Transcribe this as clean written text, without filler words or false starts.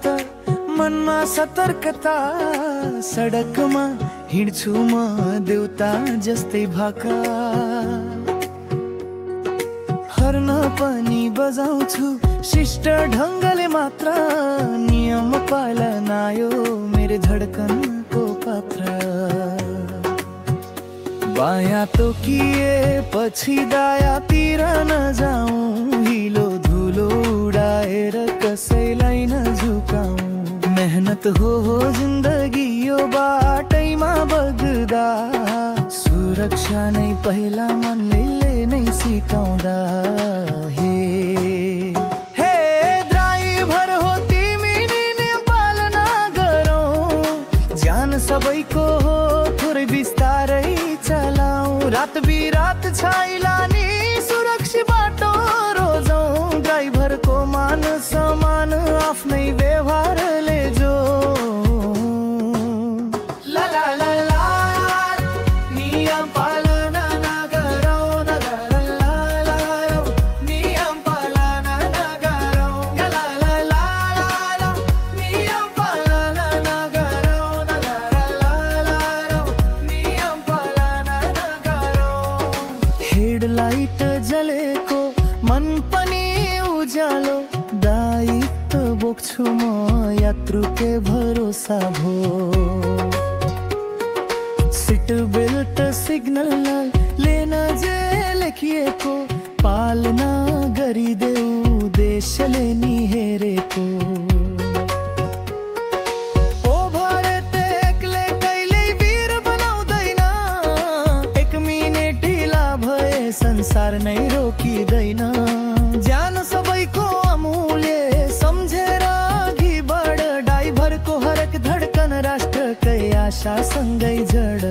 त मनमा सतर्कता, सडकमा हिँड्छु म देउता जस्तै भाका। हर्न पनि बजाउँछु शिष्ट ढङ्गले मात्र, नियम पालना यो मेरो धडकनको पात्र। बायाँ तोकिए पछि दायाँतिर नजाऊँ, हिलो धुलो उडाएर कसैलाई नझुकाऊँ। मेहनत हो जिन्दगी यो बाटैमा बग्दा, सुरक्षा नै पहिला मनले नै सिकाउँदा। हे हे ड्राइभर हो तिमी नि पालना गरौँ, ज्यान सबैको हो थोरै बिस्तारै चलाऊ। रात बिरात छाइला नि सुरक्षित बाटो रोजौँ, ड्राइभरको मान सम्मान आफ्नै व्यवहारले जो। ला ला ला ला नियम पालना नगरौँ, ला ला ला ला नियम पालना नगरौँ, ला ला ला ला नियम पालना नगरौँ, ला ला ला ला नियम पालना नगरौँ। हेडलाइट जलेको मन पनि उज्यालो, दायित्व बोक्छु म यात्रुके भरोसा भो। सिट बेल्ट सिग्नल लेन जे लेखिएको, पालना गरिदेऊ देशले नि हेरेको। ओभर एक्लै कहिल्यै वीर बनाउँदैन, एक मिनेट ढिला भए संसार नै रोकिँदैन। ज्यान सबैको अमूल्य सम्झेर अघि बढ, ड्राइभरको हरेक धडकन राष्ट्रकै आशा सँगै जड।